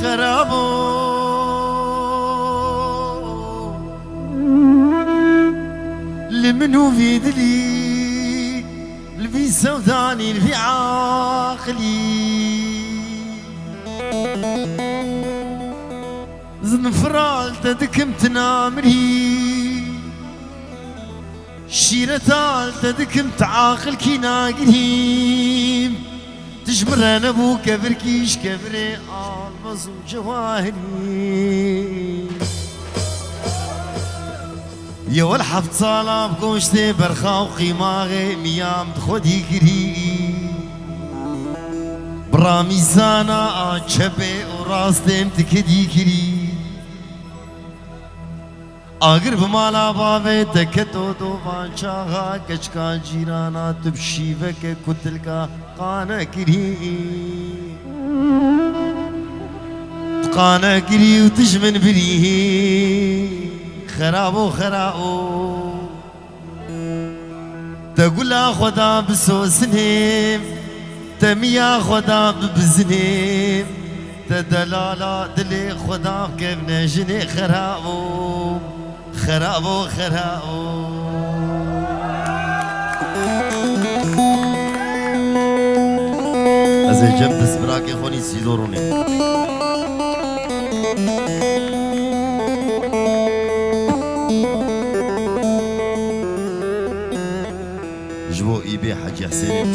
خرابو لمنو في دلي الفي سوداني الفي عاقلي زنفرال تدكم تنامري شيرتال تدكم تعاقل كي ناقريم تجمر انا بو كبر كيش كبري المز وجواهري يا والحفظ صالة بقوشتي برخا وقيماغي ميام تخودي كري براميزانا اجبي وراستي متكدي كري اگر بمالا باوے تکتو دو بانچاغا کچکا جیرانا تبشیوک کتل کا قانا کری و تجمن بری خرابو تقولا خدا بسوسنیم تمیا خدا ببزنیم تدلالا دلی خدا بكيف نجني خرابو ازي جنب سبراكي خوني سيدوروني جبو ايبي حاجي حسين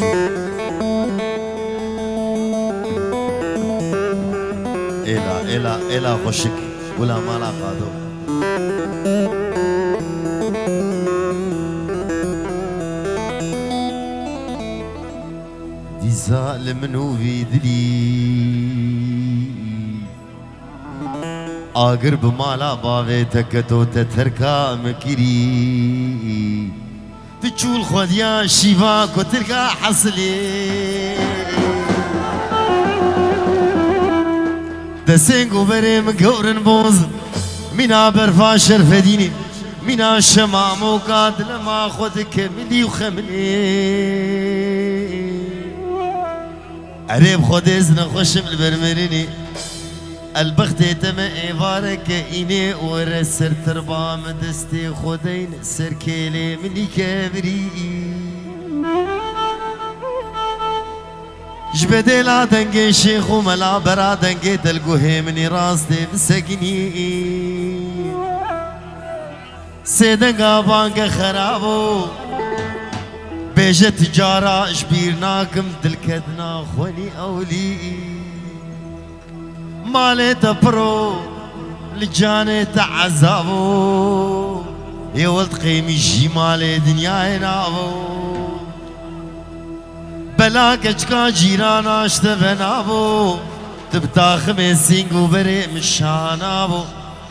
إلا خوشك ولا مالا قادو دي ظالم في دلي آگر بمالا باوي تكتو تتركا مكري تجول خوديا شيفا كتركا حصلي دسنگو برم گورن بوز مینا برفا شرفدینی مینا شمامو قادل ما خود کملی و خملی عرب خود ازن خوشم البرمرینی البخت تم ایوارک اینه ور سر تربام دستی خودین سر کلی منی کبری جبدلا دنگي شيخ وملا برا دنگي دلقوهي مني راستي بسقني سيدنقا بانقا خرابو بيجة تجارة شبيرناكم دلكدنا خوني أولي مالي تبرو لجاني تعذابو يا ولد قيمي جمالي دنياي نابو بلا کچکا جیرانا اشتبنابو تبتاخم سینگو بری مشانابو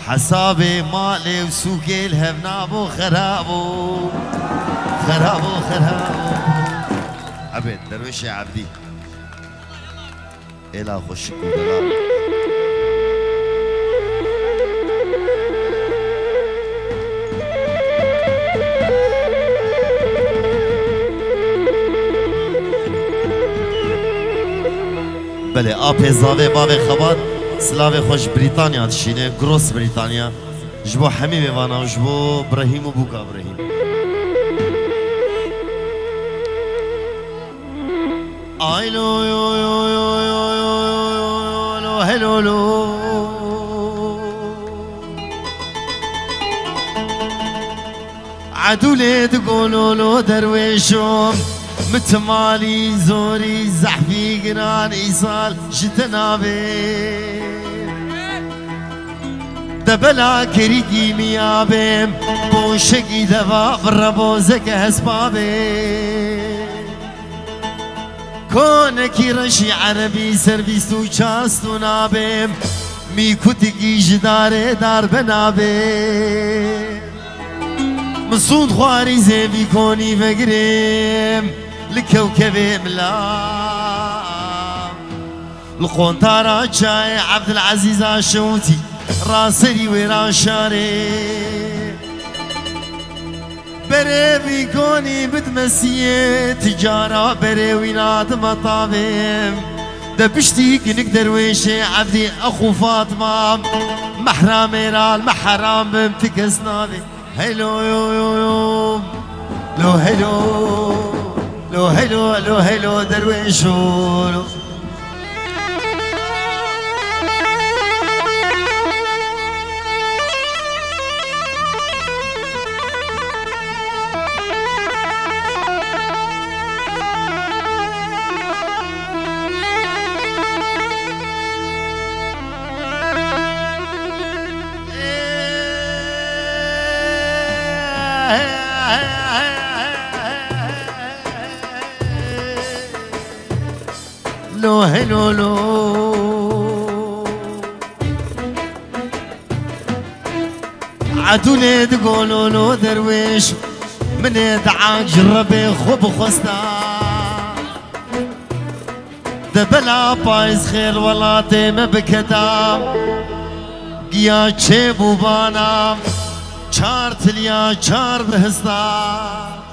حساب مالي وسوق الهبنابو خرابو عبد درويش يا عبدي إلا خوشك ودلال بله آب زاوی باوی خبات سلاوی خوش بریتانیا تشینه گروس بریتانیا جبو حمی بوانا و جبو برهیم و بوکا برهیم آیلو یو یو یو یو یو هلو لو عدولي تقولوا له درويشهم متمالي زوري زحفي قران إيصال جتنابي دبلا كريكي ميابيم بوشكي دفا بربوزك هسبابي كونكي رشي عربي سربيستو چاستو نابيم ميكوتكي جداري دار بنابي مصود خواري زيبي كوني فقريم لكوكب ملام القنطرة جاي عبد العزيز عشوتي راسري ويران شاري بريبي كوني بتمسيه تجارة بريوي ناد مطابم دبشتي كنك درويشي عبدي أخو فاطمة محرم رال محرم بمتكس نادي هلو يو يو يو لو هلو لو هلو لو هلو درويشو لو هلو لو عدولي تقولوا له درويش من يدعاك جربي خب خستا دبلا بايز خير ولاتي ما بكدا قيا تشيبو بانا چار تليا چار بهستا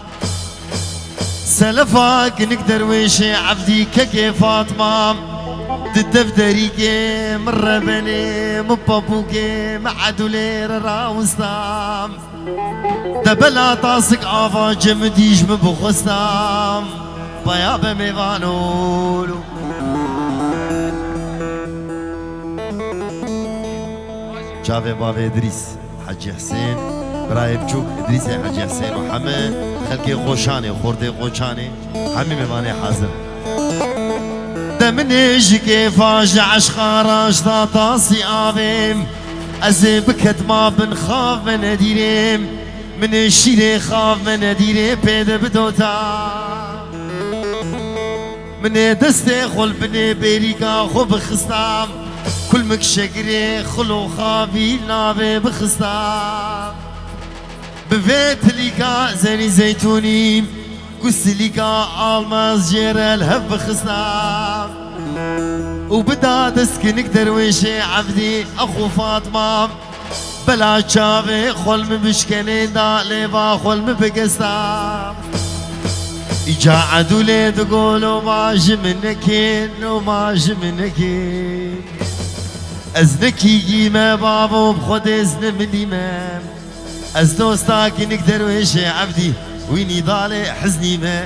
سلفاك نقدر ويشي عبدي ككي فاطمة تدفتريكي مرة بني مبابوكي معدولي راوستام دبلا طاسك آفا جمديش مبخستام بيابا ميفانولو جافي بابي إدريس حجي حسين براي بچوك إدريس حجي حسين وحمي خلقي غوشاني خوردي غوشاني حمي ميماني حاضر دمنيش كيف عش خراش طاسي آبيم أزي بكت ما بنخاف من أديريم من الشيري خاف من أديري بيد بدوتا من دستي خل بني بيريكا خو بخستام كل مكشقري خلو خافي نابي بخستام بفيت ليكا زني زيتوني قسليكا الماس جير الهب بخستام وبدا دسكنك درويشي عبدي اخو فاطمه بلا شافي خل مبشكني دا ليبا خل مبقستام إجا عدولي تقولوا ما جمنكين وما جمنكين أزنكي قيمة بابو بخد إذن من الإمام أز دوستاكي نقدر ويشي عبدي ويني ضالي حزني ما